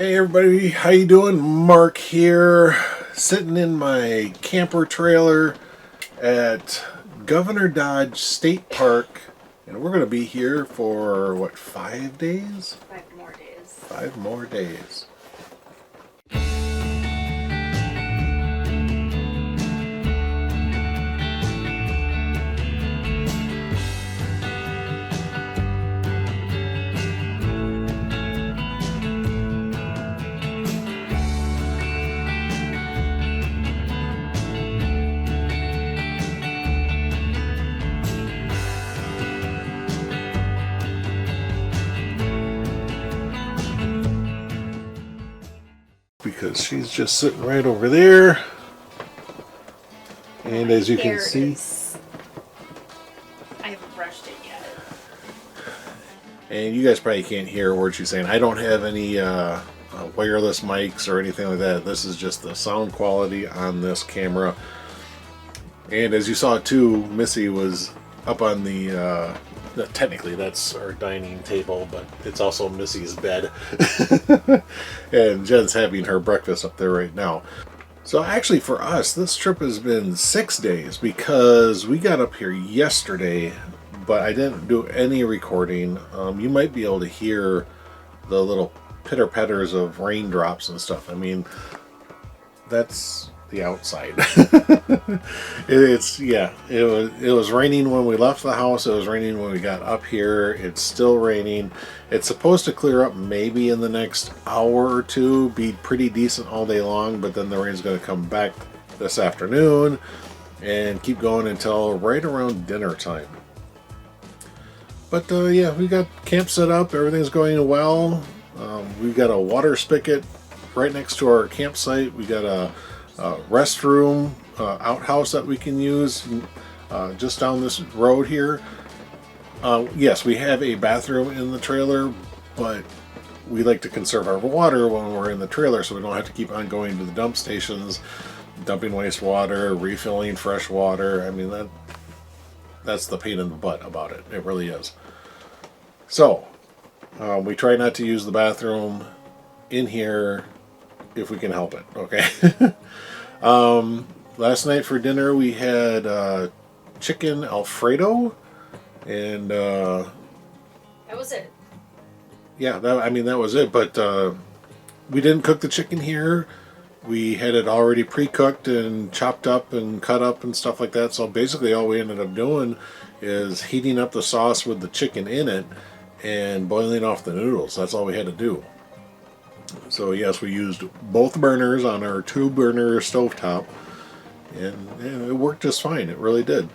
Hey everybody, how you doing? Mark here, sitting in my camper trailer at Governor Dodge State Park, and we're going to be here for, what, 5 days? 5 more days. 5 more days. Because she's just sitting right over there. And as you can see, I haven't brushed it yet. And you guys probably can't hear a word she's saying. I don't have any wireless mics or anything like that. This is just the sound quality on this camera. And as you saw too, Missy was up on the technically that's our dining table, but it's also Missy's bed. And Jen's having her breakfast up there right now. So actually for us, this trip has been 6 days because we got up here yesterday, but I didn't do any recording. You might be able to hear the little pitter-patters of raindrops and stuff. I mean, that's the outside. It was raining when we left the house. It was raining when we got up here. It's still raining. It's supposed to clear up maybe in the next hour or two, be pretty decent all day long, but then the rain's going to come back this afternoon and keep going until right around dinner time. But yeah, we got camp set up. Everything's going well. We've got a water spigot right next to our campsite. We got a restroom outhouse that we can use just down this road here. Yes, we have a bathroom in the trailer, but we like to conserve our water when we're in the trailer so we don't have to keep on going to the dump stations, dumping wastewater, refilling fresh water. I mean, that's the pain in the butt about it. It really is. So we try not to use the bathroom in here if we can help it, okay? Last night for dinner we had chicken Alfredo, and That was it. yeah, that was it. But we didn't cook the chicken here. We had it already pre-cooked and chopped up and cut up and stuff like that. So basically all we ended up doing is heating up the sauce with the chicken in it and boiling off the noodles. That's all we had to do. So yes, we used both burners on our 2-burner stovetop, and it worked just fine. It really did.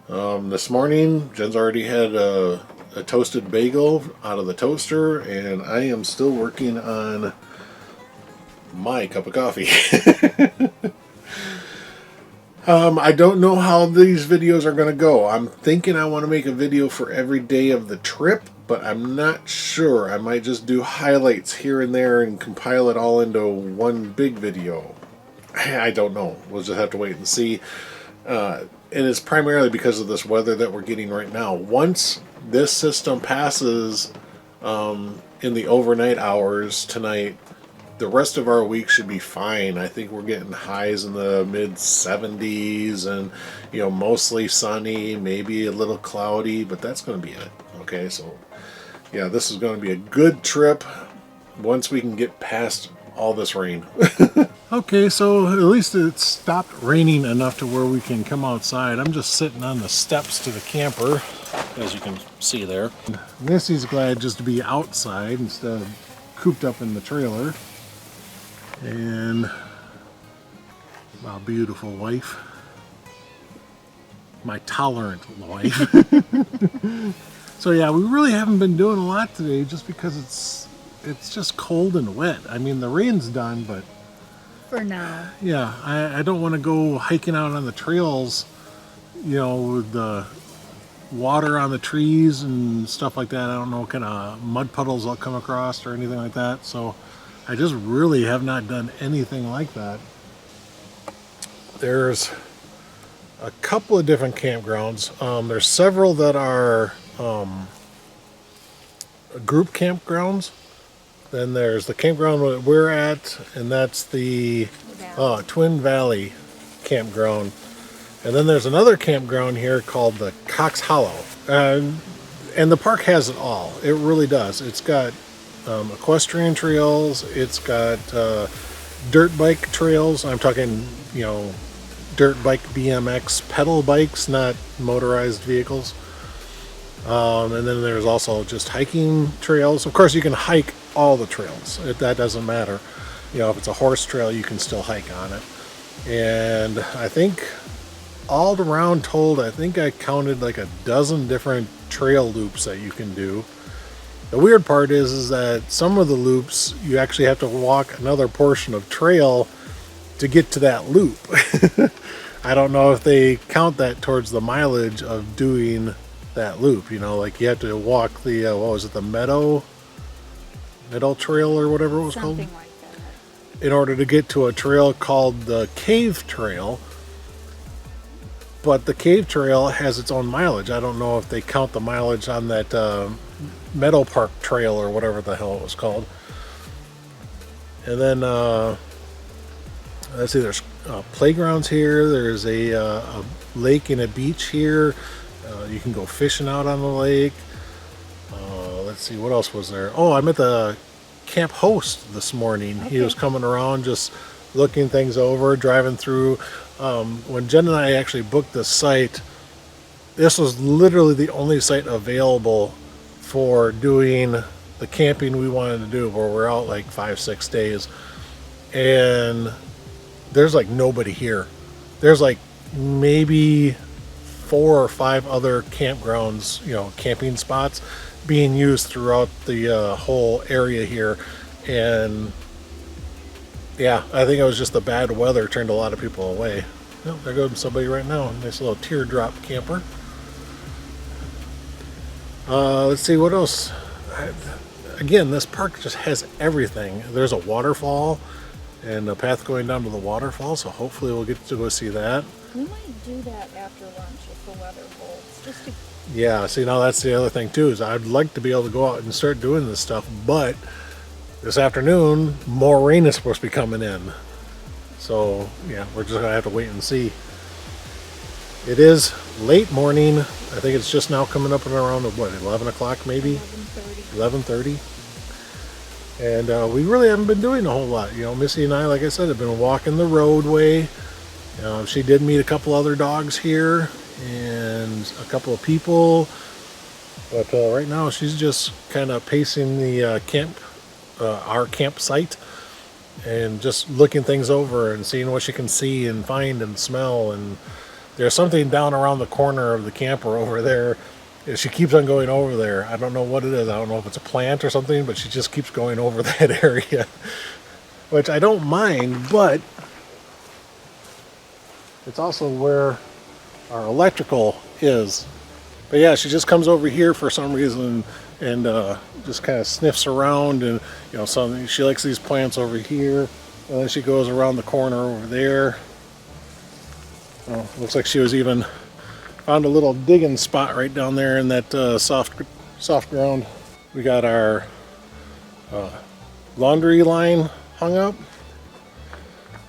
This morning, Jen's already had a toasted bagel out of the toaster, and I am still working on my cup of coffee. I don't know how these videos are going to go. I'm thinking I want to make a video for every day of the trip, but I'm not sure. I might just do highlights here and there and compile it all into one big video. I don't know. We'll just have to wait and see. And it's primarily because of this weather that we're getting right now. Once this system passes in the overnight hours tonight, the rest of our week should be fine. I think we're getting highs in the mid 70s and, mostly sunny, maybe a little cloudy, but that's going to be it. Okay, so yeah, this is going to be a good trip once we can get past all this rain. Okay, so at least it stopped raining enough to where we can come outside. I'm just sitting on the steps to the camper, as you can see there. Missy's glad just to be outside instead of cooped up in the trailer. And my beautiful wife, my tolerant wife. So yeah, we really haven't been doing a lot today just because it's just cold and wet. I mean, the rain's done, but For now. yeah, I don't want to go hiking out on the trails, with the water on the trees and stuff like that. I don't know what kind of mud puddles I'll come across or anything like that. So I just really have not done anything like that. There's a couple of different campgrounds. There's several that are group campgrounds. Then there's the campground that we're at, and that's the Twin Valley campground. And then there's another campground here called the Cox Hollow. And the park has it all. It really does. It's got equestrian trails. It's got dirt bike trails. I'm talking, dirt bike BMX pedal bikes, not motorized vehicles. And then there's also just hiking trails. Of course, you can hike all the trails. That doesn't matter. If it's a horse trail, you can still hike on it. And I think all around told, I think I counted like a dozen different trail loops that you can do. The weird part is that some of the loops, you actually have to walk another portion of trail to get to that loop. I don't know if they count that towards the mileage of doing that loop. Like you have to walk the what was it, the meadow trail or whatever it was called, Something like that, in order to get to a trail called the cave trail. But the cave trail has its own mileage. I don't know if they count the mileage on that Meadow Park trail or whatever the hell it was called. And then let's see, there's playgrounds here. There's a lake and a beach here. You can go fishing out on the lake. Let's see, what else was there? Oh, I met the camp host this morning. Okay. He was coming around just looking things over, driving through. When Jen and I actually booked this site, this was literally the only site available for doing the camping we wanted to do, where we're out like 5-6 days. And there's like nobody here. There's like maybe 4 or 5 other campgrounds, camping spots being used throughout the whole area here. And yeah, I think it was just the bad weather turned a lot of people away. Oh, there goes somebody right now. Nice little teardrop camper. Let's see what else. Again, this park just has everything. There's a waterfall and a path going down to the waterfall, so hopefully we'll get to go see that. We might do that after lunch if the weather holds. Yeah, see, now that's the other thing too, is I'd like to be able to go out and start doing this stuff, but this afternoon, more rain is supposed to be coming in. So, yeah, we're just going to have to wait and see. It is late morning. I think it's just now coming up and around, 11 o'clock maybe? 11:30. And we really haven't been doing a whole lot. Missy and I, like I said, have been walking the roadway. She did meet a couple other dogs here and a couple of people. But right now, she's just kind of pacing the our campsite and just looking things over and seeing what she can see and find and smell. And there's something down around the corner of the camper over there. She keeps on going over there. I don't know what it is. I don't know if it's a plant or something, but she just keeps going over that area, which I don't mind, but it's also where our electrical is. But yeah, she just comes over here for some reason and just kind of sniffs around, and she likes these plants over here, and then she goes around the corner over there. Looks like she was even found a little digging spot right down there in that soft ground. We got our laundry line hung up.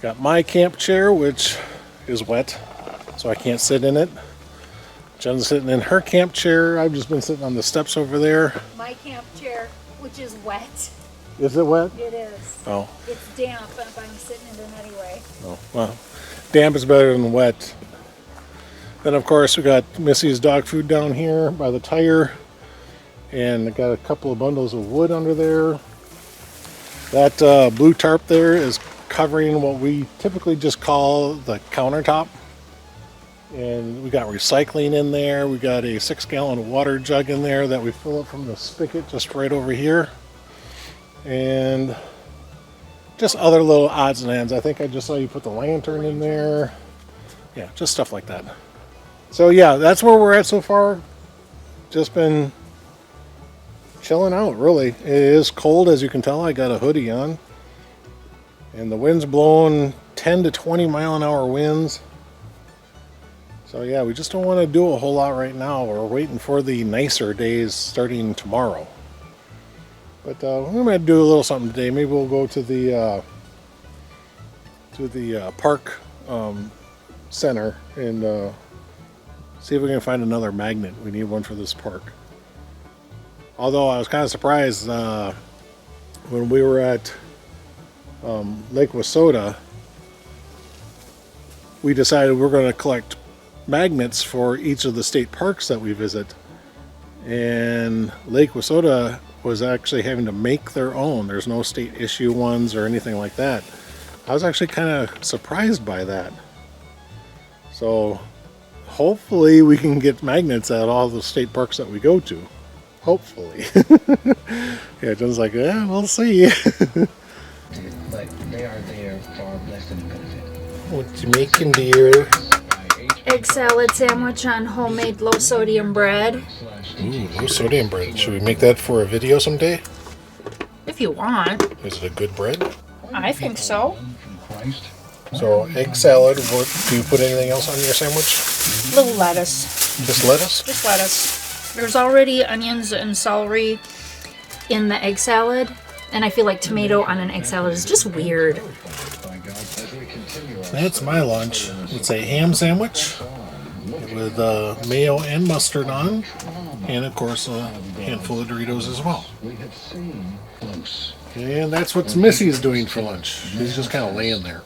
Got my camp chair, which is wet, so I can't sit in it. Jen's sitting in her camp chair. I've just been sitting on the steps over there. My camp chair, which is wet. Is it wet? It is. Oh. It's damp, but I'm sitting in it anyway. Oh, well, damp is better than wet. Then, of course, we got Missy's dog food down here by the tire. And I got a couple of bundles of wood under there. That blue tarp there is covering what we typically just call the countertop. And we got recycling in there. We got a 6-gallon water jug in there that we fill up from the spigot just right over here. And just other little odds and ends. I think I just saw you put the lantern in there. Yeah, just stuff like that. So yeah, that's where we're at so far. Just been chilling out, really. It is cold, as you can tell. I got a hoodie on. And the wind's blowing 10 to 20 mile an hour winds. So yeah, we just don't want to do a whole lot right now. We're waiting for the nicer days starting tomorrow. But we might do a little something today. Maybe we'll go to the park center and see if we can find another magnet. We need one for this park. Although I was kind of surprised when we were at Lake Wissota, we decided we're going to collect magnets for each of the state parks that we visit. And Lake Wissota was actually having to make their own. There's no state issue ones or anything like that. I was actually kind of surprised by that. So hopefully we can get magnets at all the state parks that we go to. Hopefully. Yeah, Jen's like, yeah, we'll see. But they are there for blessed benefit. What you making, dear? Egg salad sandwich on homemade low sodium bread. Ooh, low sodium bread. Should we make that for a video someday? If you want. Is it a good bread? I think so. So egg salad. What, do you put anything else on your sandwich? Little lettuce. Just lettuce? Just lettuce. There's already onions and celery in the egg salad, and I feel like tomato on an egg salad is just weird. That's my lunch. It's a ham sandwich with mayo and mustard on, and of course a handful of Doritos as well. And that's what Missy's doing for lunch. She's just kind of laying there.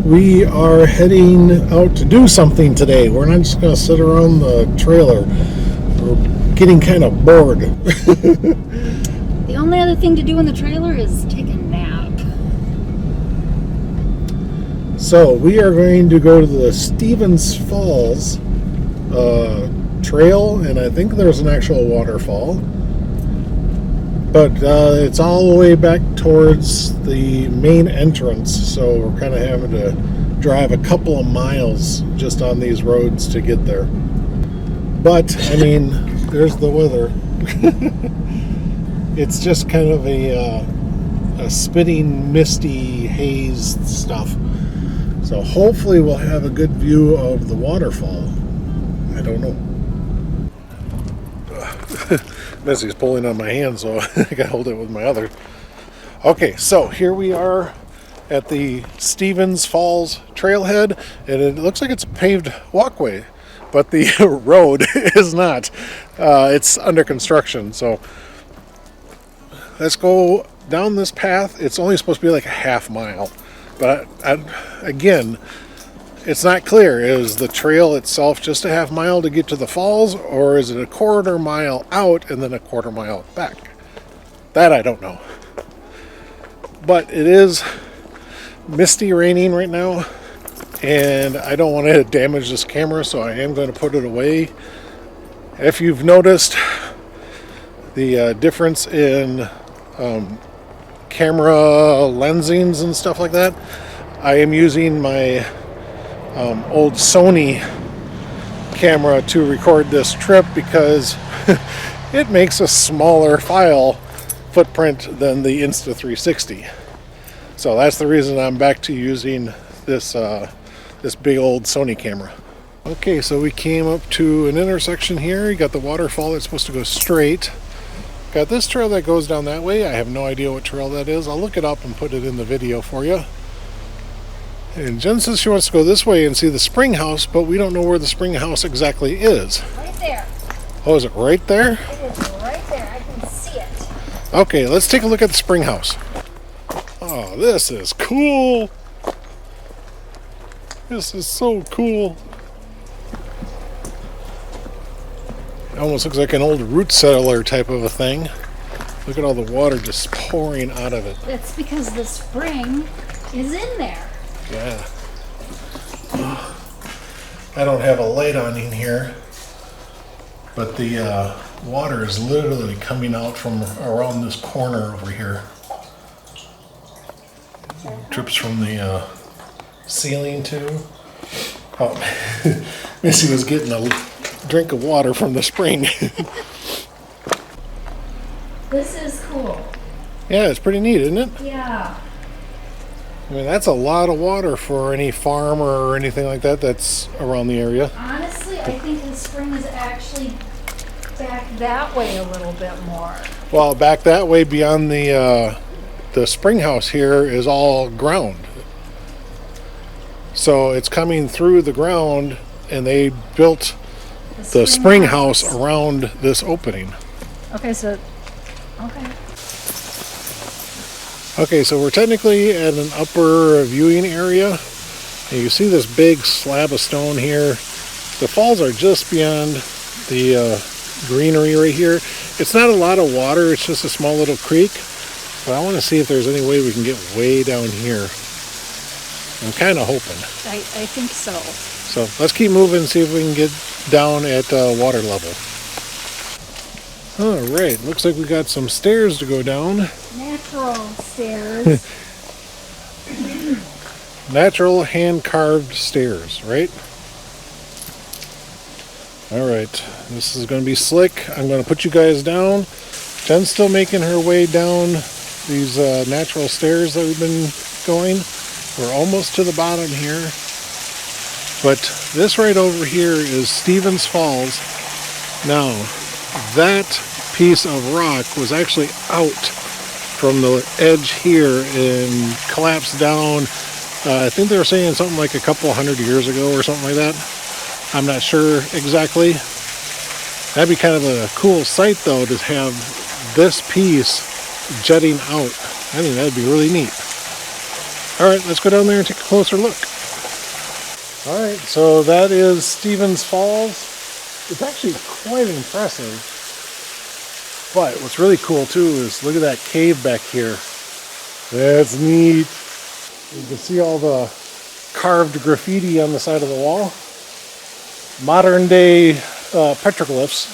We are heading out to do something today. We're not just going to sit around the trailer. We're getting kind of bored. The only other thing to do in the trailer is take a nap. So we are going to go to the Stevens Falls trail, and I think there's an actual waterfall. But it's all the way back towards the main entrance, so we're kind of having to drive a couple of miles just on these roads to get there. But, I mean, there's the weather. It's just kind of a spitting, misty, haze stuff. So hopefully we'll have a good view of the waterfall. I don't know. Missy's pulling on my hand, so I gotta hold it with my other. Okay, so here we are at the Stevens Falls trailhead, and it looks like it's a paved walkway, but the road is not. It's under construction, so let's go down this path. It's only supposed to be like a half mile, but again, it's not clear. Is the trail itself just a half mile to get to the falls, or is it a quarter mile out and then a quarter mile back? That I don't know. But it is misty raining right now, and I don't want to damage this camera, so I am going to put it away. If you've noticed the difference in camera lensings and stuff like that, I am using my old Sony camera to record this trip because it makes a smaller file footprint than the Insta360. So that's the reason I'm back to using this this big old Sony camera. Okay, so we came up to an intersection here. You got the waterfall that's supposed to go straight. Got this trail that goes down that way. I have no idea what trail that is. I'll look it up and put it in the video for you. And Jen says she wants to go this way and see the spring house, but we don't know where the spring house exactly is. Right there. Oh, is it right there? It is right there. I can see it. Okay, let's take a look at the spring house. Oh, this is cool. This is so cool. It almost looks like an old root cellar type of a thing. Look at all the water just pouring out of it. That's because the spring is in there. Yeah. I don't have a light on in here, but the water is literally coming out from around this corner over here. Drips from the ceiling too. Oh, Missy was getting a drink of water from the spring. This is cool. Yeah, it's pretty neat, isn't it? Yeah. I mean, that's a lot of water for any farm or anything like that that's around the area. Honestly, I think the spring is actually back that way a little bit more. Well, back that way beyond the spring house here is all ground. So it's coming through the ground, and they built the spring house around this opening. Okay, so Okay, so we're technically at an upper viewing area. And you see this big slab of stone here. The falls are just beyond the greenery right here. It's not a lot of water, it's just a small little creek. But I want to see if there's any way we can get way down here. I'm kind of hoping. I think so. So let's keep moving and see if we can get down at water level. All right, looks like we got some stairs to go down. Natural stairs. Natural hand-carved stairs, right? All right, this is going to be slick. I'm going to put you guys down. Jen's still making her way down these natural stairs that we've been going. We're almost to the bottom here. But this right over here is Stevens Falls. Now, that piece of rock was actually out from the edge here and collapsed down. I think they were saying something like a couple hundred years ago or something like that. I'm not sure exactly. That'd be kind of a cool sight though, to have this piece jutting out. I think that'd be really neat. All right, let's go down there and take a closer look. All right, so that is Stevens Falls. It's actually quite impressive. But what's really cool too is look at that cave back here. That's neat. You can see all the carved graffiti on the side of the wall. Modern day petroglyphs.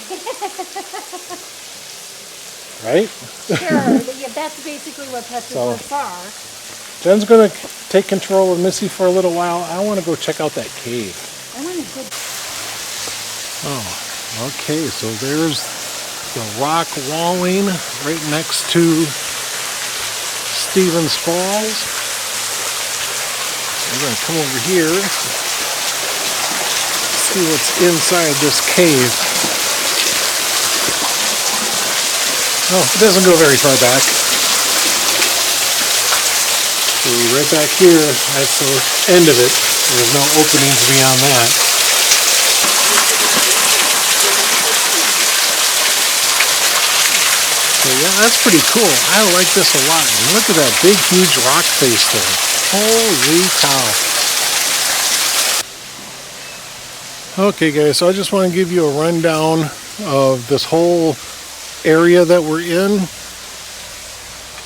Right? Sure, yeah, that's basically what petroglyphs are. Jen's going to take control of Missy for a little while. I want to go check out that cave. I want a good... Oh, okay, so there's the rock walling right next to Stevens Falls. We're going to come over here, see what's inside this cave. Oh, it doesn't go very far back. So right back here, that's the end of it. There's no openings beyond that. So yeah, that's pretty cool. I like this a lot. And look at that big, huge rock face there. Holy cow. Okay guys, so I just want to give you a rundown of this whole area that we're in.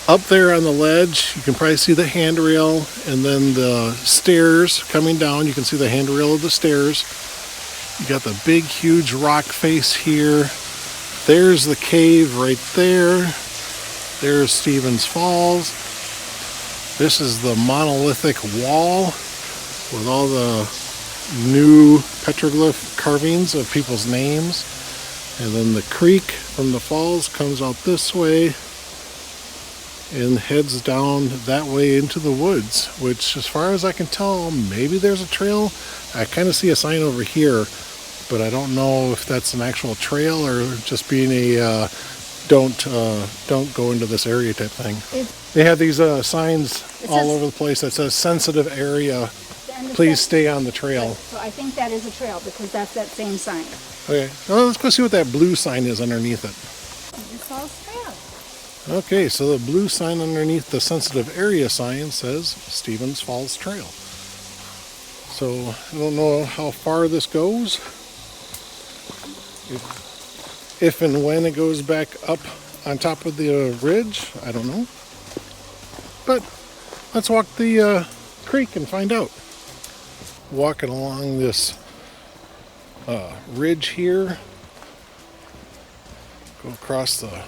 Up there on the ledge, you can probably see the handrail, and then the stairs coming down. You can see the handrail of the stairs. You got the big, huge rock face here. There's the cave right there. There's Stevens Falls. This is the monolithic wall with all the new petroglyph carvings of people's names. And then the creek from the falls comes out this way and heads down that way into the woods, which as far as I can tell, maybe there's a trail. I kind of see a sign over here, but I don't know if that's an actual trail or just being a don't go into this area type thing. They have these signs all over the place that says sensitive area, please stay on the trail. Right. So I think that is a trail because that's that same sign. Okay, well, let's go see what that blue sign is underneath it. Stevens Falls Trail. Okay, so the blue sign underneath the sensitive area sign says Stevens Falls Trail. So I don't know how far this goes. If and when it goes back up on top of the ridge, I don't know. But let's walk the creek and find out. Walking along this ridge here. Go across a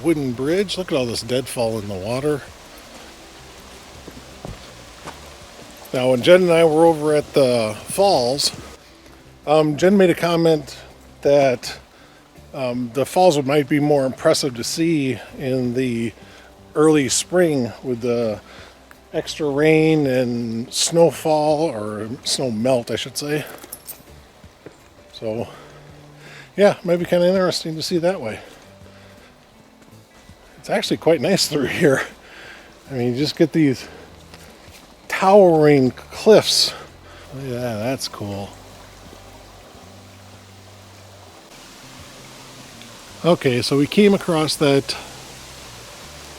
wooden bridge. Look at all this deadfall in the water. Now when Jen and I were over at the falls, Jen made a comment that the falls might be more impressive to see in the early spring with the extra rain and snowfall, or snow melt I should say. So yeah, might be kind of interesting to see that way. It's actually quite nice through here. I mean, you just get these towering cliffs. Yeah, that's cool. Okay, so we came across that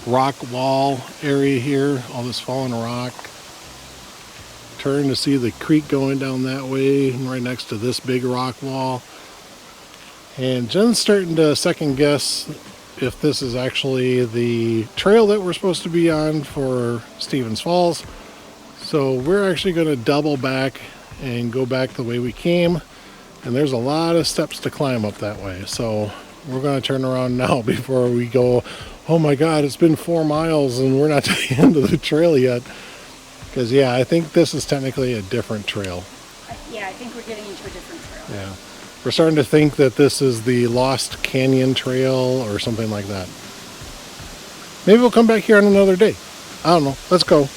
rock wall area here, all this fallen rock. Turned to see the creek going down that way, right next to this big rock wall. And Jen's starting to second guess if this is actually the trail that we're supposed to be on for Stevens Falls. So we're actually going to double back and go back the way we came. And there's a lot of steps to climb up that way. So we're going to turn around now before we go, oh my God, it's been 4 miles and we're not to the end of the trail yet. Because, yeah, I think this is technically a different trail. Yeah, I think we're getting into a different trail. Yeah. We're starting to think that this is the Lost Canyon Trail or something like that. Maybe we'll come back here on another day. I don't know. Let's go.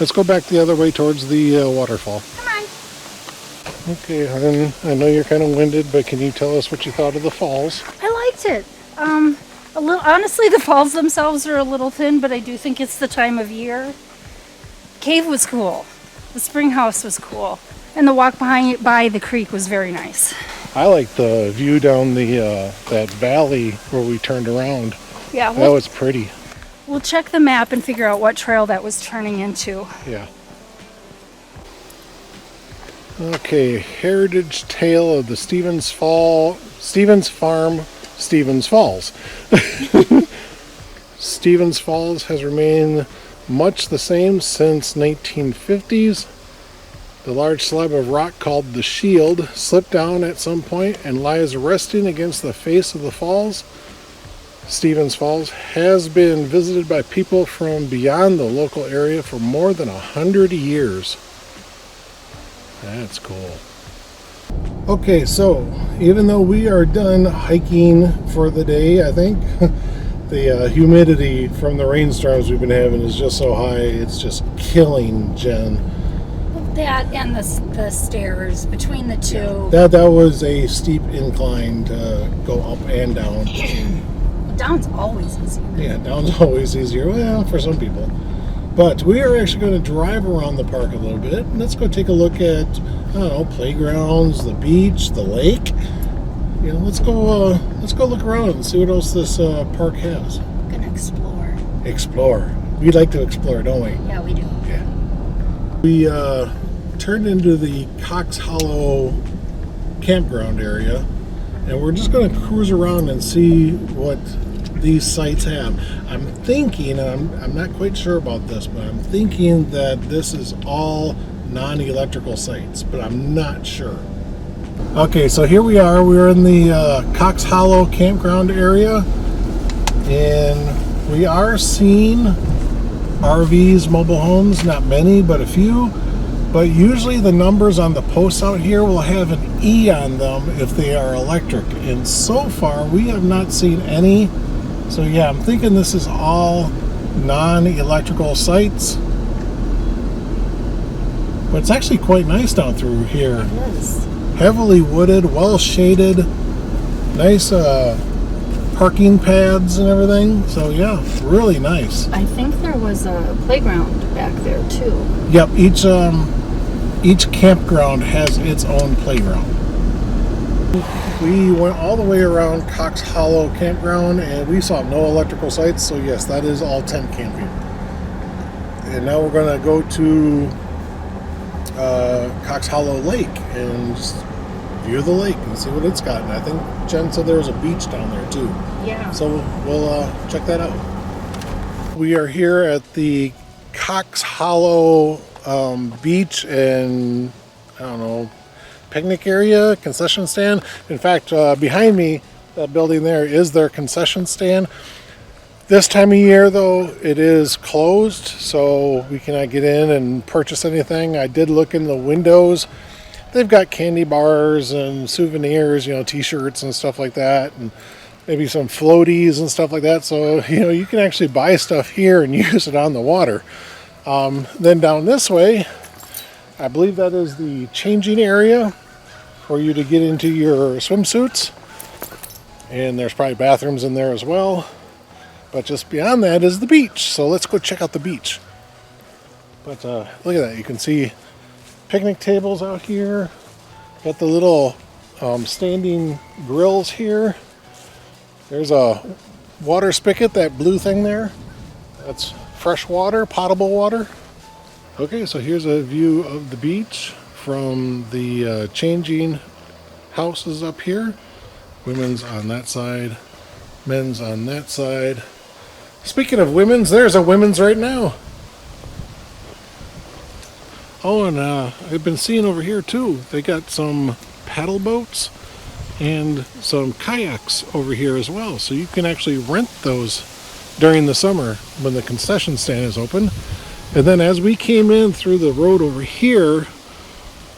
Let's go back the other way towards the waterfall. Come on. Okay, hon. I know you're kind of winded, but can you tell us what you thought of the falls? I liked it. A little. Honestly, the falls themselves are a little thin, but I do think it's the time of year. Cave was cool. The spring house was cool, and the walk by the creek was very nice. I like the view down the that valley where we turned around. Yeah, That was pretty. we'll check the map and figure out what trail that was turning into. Yeah. Okay, heritage tale of the Stevens Farm, Stevens Falls. Stevens Falls has remained much the same since 1950s. The large slab of rock called the Shield slipped down at some point and lies resting against the face of the falls. Stevens Falls has been visited by people from beyond the local area for more than 100 years. That's cool. Okay, so even though we are done hiking for the day, I think the humidity from the rainstorms we've been having is just so high, it's just killing Jen. That and the stairs between the two. That was a steep incline to go up and down. Down's always easier. Yeah, down's always easier. Well, for some people. But we are actually going to drive around the park a little bit. Let's go take a look at, I don't know, playgrounds, the beach, the lake. You know, let's go look around and see what else this park has. I'm gonna explore. Explore. We like to explore, don't we? Yeah, we do. Yeah. We turned into the Cox Hollow campground area, and we're just going to cruise around and see what these sites have. I'm thinking, and I'm not quite sure about this, but I'm thinking that this is all non-electrical sites, but I'm not sure. Okay, so here we are. We're in the Cox Hollow campground area, and we are seeing RVs, mobile homes, not many, but a few. But usually the numbers on the posts out here will have an E on them if they are electric. And so far, we have not seen any. So yeah, I'm thinking this is all non-electrical sites. But it's actually quite nice down through here. It is. Heavily wooded, well shaded, nice parking pads and everything. So yeah, really nice. I think there was a playground back there too. Yep, each campground has its own playground. We went all the way around Cox Hollow campground and we saw no electrical sites, so yes, that is all tent camping. And now we're going to go to Cox Hollow Lake and just view the lake and see what it's got. And I think Jen said there was a beach down there too. Yeah. So we'll check that out. We are here at the Cox Hollow beach and, I don't know, picnic area, concession stand. In fact, behind me, that building there is their concession stand. This time of year, though, it is closed, so we cannot get in and purchase anything. I did look in the windows. They've got candy bars and souvenirs, you know, t-shirts and stuff like that, and maybe some floaties and stuff like that. So, you know, you can actually buy stuff here and use it on the water. Then down this way, I believe that is the changing area for you to get into your swimsuits. and there's probably bathrooms in there as well. But just beyond that is the beach. So let's go check out the beach. But look at that. You can see picnic tables out here. Got the little standing grills here. There's a water spigot, that blue thing there. That's fresh water, potable water. Okay, so here's a view of the beach from the changing houses up here. Women's on that side, men's on that side. Speaking of women's, there's a women's right now. Oh, and I've been seeing over here too, they got some paddle boats and some kayaks over here as well. So you can actually rent those during the summer when the concession stand is open. And then as we came in through the road over here,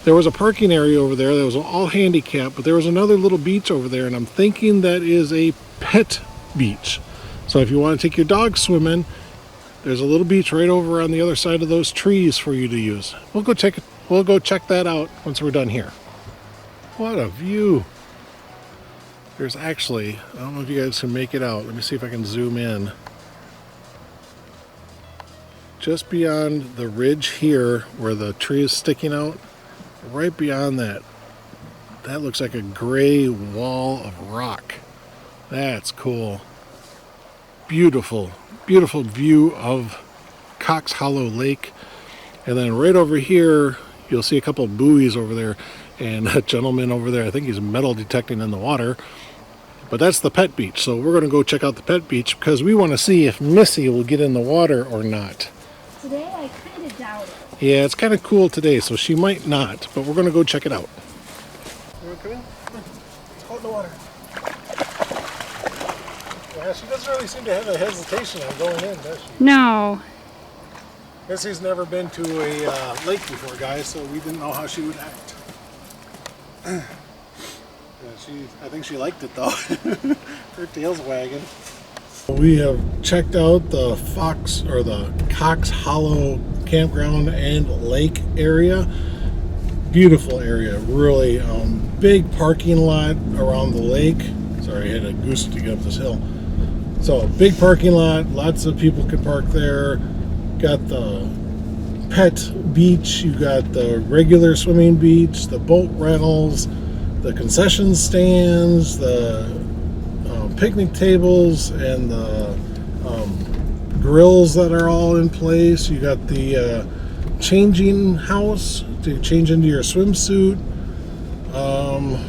there was a parking area over there that was all handicapped, but there was another little beach over there, and I'm thinking that is a pet beach. So if you want to take your dog swimming, there's a little beach right over on the other side of those trees for you to use. We'll go check that out once we're done here. What a view. There's actually, I don't know if you guys can make it out. Let me see if I can zoom in. Just beyond the ridge here where the tree is sticking out, right beyond that, that looks like a gray wall of rock. That's cool. Beautiful, beautiful view of Cox Hollow Lake. And then right over here, you'll see a couple of buoys over there, and a gentleman over there, I think he's metal detecting in the water. But that's the pet beach, so we're going to go check out the pet beach because we want to see if Missy will get in the water or not. Today I kind of doubt it. Yeah, it's kind of cool today, so she might not, but we're going to go check it out. You want to come in? Come on. Let's go in the water. Yeah, she doesn't really seem to have a hesitation on going in, does she? No. Missy's never been to a lake before, guys, so we didn't know how she would act. Yeah, I think she liked it, though. Her tail's wagging. We have checked out the Cox Hollow campground and lake area. Beautiful area, really. Big parking lot around the lake. Sorry, I had a goose to get up this hill. So big parking lot, lots of people could park there. Got the pet beach, you got the regular swimming beach, the boat rentals, the concession stands, the picnic tables, and the grills that are all in place. You got the changing house to change into your swimsuit.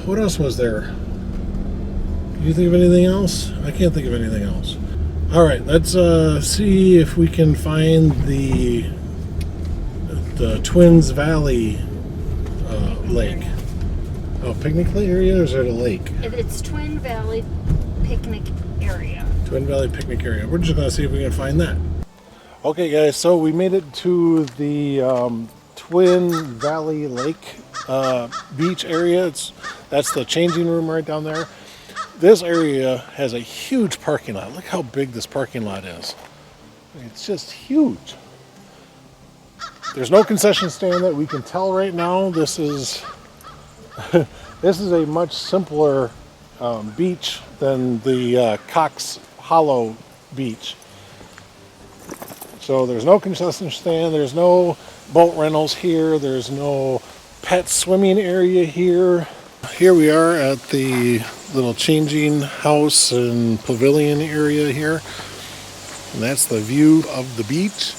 What else was there? Can you think of anything else? I can't think of anything else. All right, let's see if we can find the Twins Valley lake. Oh, picnic area, or is it a lake? It's Twin Valley Picnic Area. Twin Valley Picnic Area. We're just going to see if we can find that. Okay, guys, so we made it to the Twin Valley Lake beach area. That's the changing room right down there. This area has a huge parking lot. Look how big this parking lot is. It's just huge. There's no concession stand that we can tell right now. This is this is a much simpler beach than the Cox Hollow beach. So there's no concession stand, there's no boat rentals here, there's no pet swimming area here. Here we are at the little changing house and pavilion area here. And that's the view of the beach.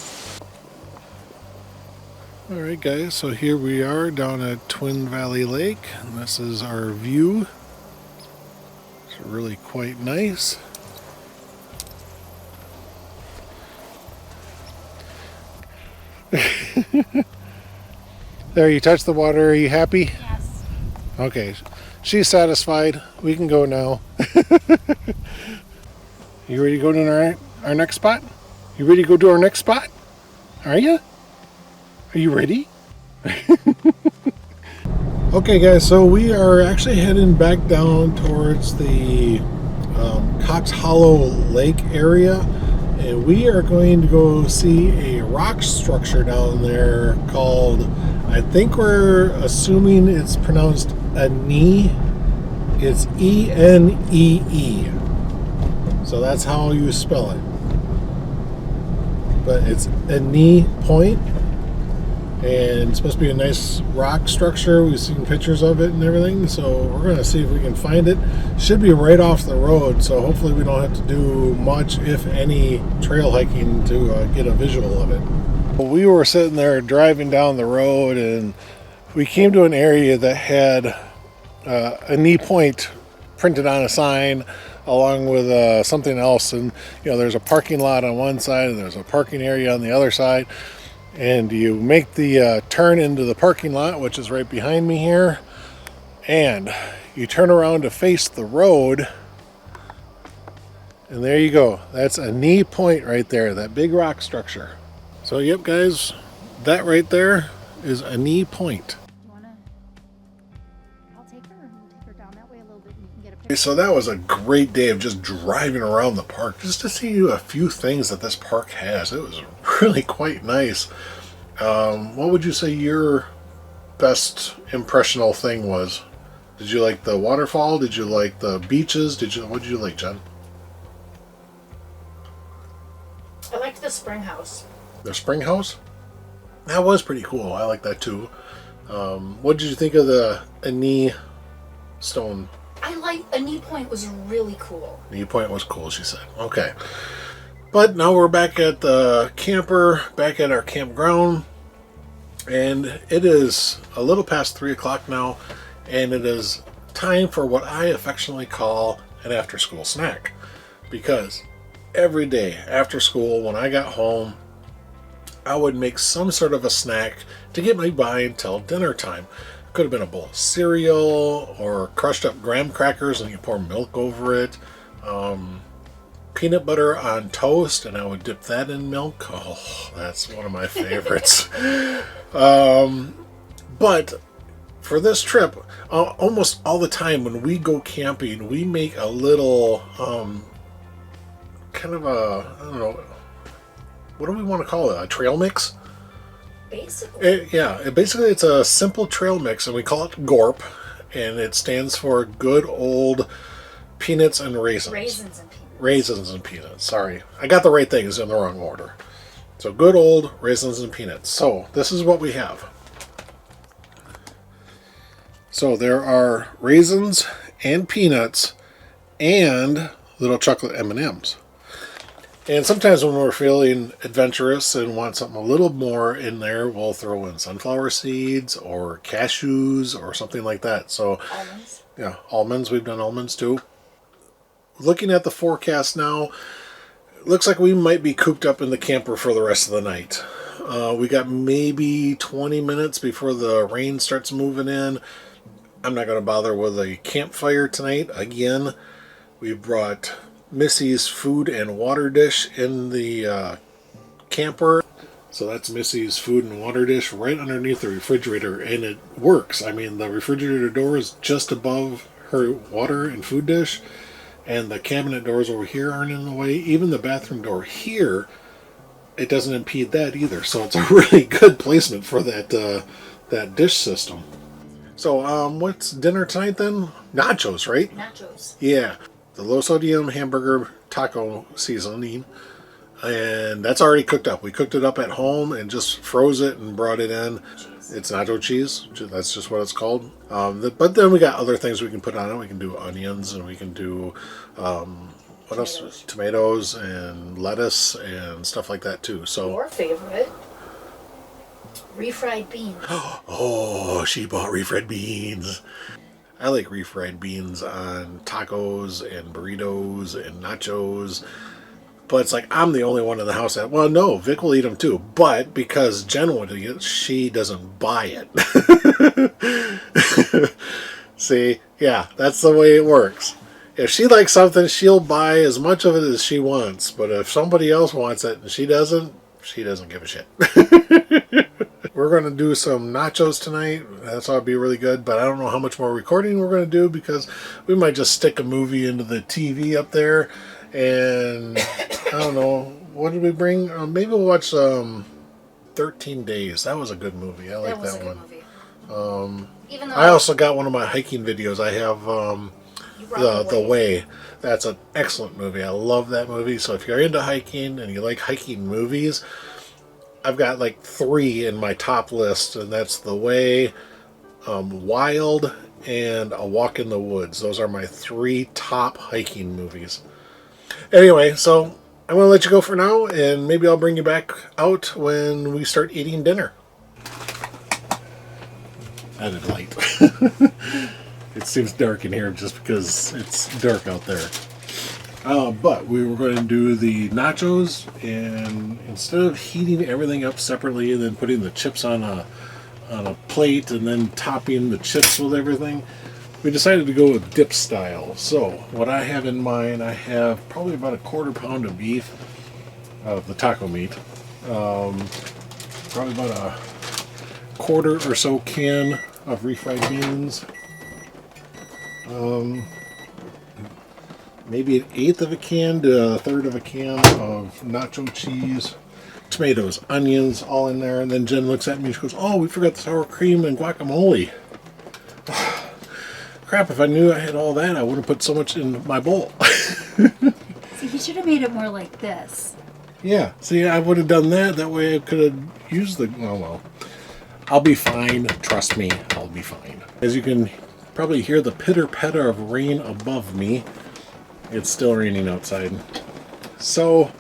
Alright guys, so here we are down at Twin Valley Lake. And this is our view. It's really quite nice. There, you touched the water. Are you happy? Yes. Okay. She's satisfied. We can go now. You ready to go to our next spot? You ready to go to our next spot? Are you? Are you ready? Okay guys, so we are actually heading back down towards the Cox Hollow Lake area, and we are going to go see a rock structure down there called, I think we're assuming it's pronounced a knee. It's Enee. So that's how you spell it. But it's Enee Point. And it's supposed to be a nice rock structure. We've seen pictures of it and everything. So we're going to see if we can find it. Should be right off the road. So hopefully we don't have to do much, if any, trail hiking to get a visual of it. We were sitting there driving down the road, and we came to an area that had Enee Point printed on a sign, along with something else. And there's a parking lot on one side and there's a parking area on the other side. And you make the turn into the parking lot, which is right behind me here, and you turn around to face the road, and there you go. That's Enee Point right there, that big rock structure. So yep, guys, that right there is Enee Point. I'll take her and we'll take her down that way a little bit and you can get a Okay, picture. so that was a great day of just driving around the park, just to see a few things that this park has. It was really quite nice. What would you say your best impressional thing was? Did you like the waterfall? Did you like the beaches? What did you like, Jen? I liked the spring house. The spring house? That was pretty cool. I like that too. What did you think of the Enee stone? Enee Point was really cool. Enee Point was cool, she said. Okay. But now we're back at the camper, back at our campground, and it is a little past 3 o'clock now, and it is time for what I affectionately call an after-school snack. Because every day after school, when I got home, I would make some sort of a snack to get me by until dinner time. Could have been a bowl of cereal or crushed up graham crackers and you pour milk over it. Peanut butter on toast, and I would dip that in milk. Oh, that's one of my favorites. But for this trip, almost all the time when we go camping, we make a little kind of a, I don't know, what do we want to call it? A trail mix? Basically. Basically it's a simple trail mix, and we call it GORP, and it stands for Good Old Peanuts and Raisins. Raisins and peanuts. Sorry, I got the right things in the wrong order. So good old raisins and peanuts. So this is what we have. So there are raisins and peanuts and little chocolate M&Ms. And sometimes when we're feeling adventurous and want something a little more in there, we'll throw in sunflower seeds or cashews or something like that. So Almonds. Yeah, almonds. We've done almonds too. Looking at the forecast now, looks like we might be cooped up in the camper for the rest of the night. We got maybe 20 minutes before the rain starts moving in. I'm not going to bother with a campfire tonight. Again, we brought Missy's food and water dish in the camper. So that's Missy's food and water dish right underneath the refrigerator, and it works. I mean, the refrigerator door is just above her water and food dish. And the cabinet doors over here aren't in the way. Even the bathroom door here, it doesn't impede that either. So it's a really good placement for that dish system. So what's dinner tonight then? Nachos, right? Nachos. Yeah. The low sodium hamburger taco seasoning. And that's already cooked up. We cooked it up at home and just froze it and brought it in. It's nacho cheese. That's just what it's called. But then we got other things we can put on it. We can do onions, and we can do what else? Tomatoes and lettuce and stuff like that too. So Your favorite, refried beans. Oh, she bought refried beans. I like refried beans on tacos and burritos and nachos. But it's like I'm the only one in the house that, well, no, Vic will eat them too. But because Jen would eat it, she doesn't buy it. See, yeah, that's the way it works. If she likes something, she'll buy as much of it as she wants. But if somebody else wants it and she doesn't give a shit. We're going to do some nachos tonight. That's ought to be really good. But I don't know how much more recording we're going to do, because we might just stick a movie into the TV up there. And I don't know, what did we bring? Maybe we'll watch 13 Days. That was a good movie. I like that one. Even though I also got one of my hiking videos. I have The Way. That's an excellent movie. I love that movie. So if you're into hiking and you like hiking movies, I've got like 3 in my top list, and that's The Way, Wild, and A Walk in the Woods. Those are my 3 top hiking movies. Anyway, so I'm going to let you go for now, and maybe I'll bring you back out when we start eating dinner. Added light. It seems dark in here just because it's dark out there. But we were going to do the nachos, and instead of heating everything up separately and then putting the chips on a plate and then topping the chips with everything, we decided to go with dip style. So what I have in mind, I have probably about a 1/4 pound of beef, of the taco meat, probably about a 1/4 or so can of refried beans, maybe 1/8 of a can to 1/3 of a can of nacho cheese, tomatoes, onions, all in there. And then Jen looks at me and she goes, "Oh, we forgot the sour cream and guacamole." Crap, if I knew I had all that, I wouldn't have put so much in my bowl. See, you should have made it more like this. Yeah, see, I would have done that. That way I could have used the... Oh, well. I'll be fine. Trust me, I'll be fine. As you can probably hear the pitter-patter of rain above me. It's still raining outside. So,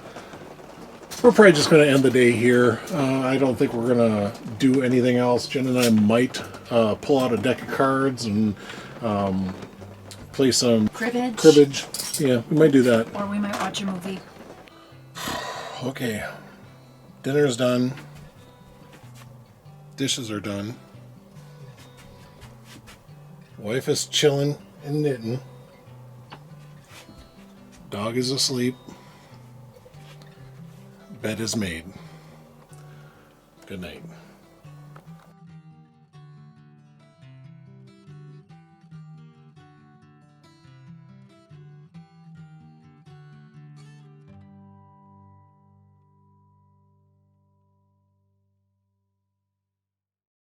we're probably just going to end the day here. I don't think we're going to do anything else. Jen and I might pull out a deck of cards and play some cribbage. Yeah, we might do that. Or we might watch a movie. Okay. Dinner's done. Dishes are done. Wife is chilling and knitting. Dog is asleep. Bed is made. Good night.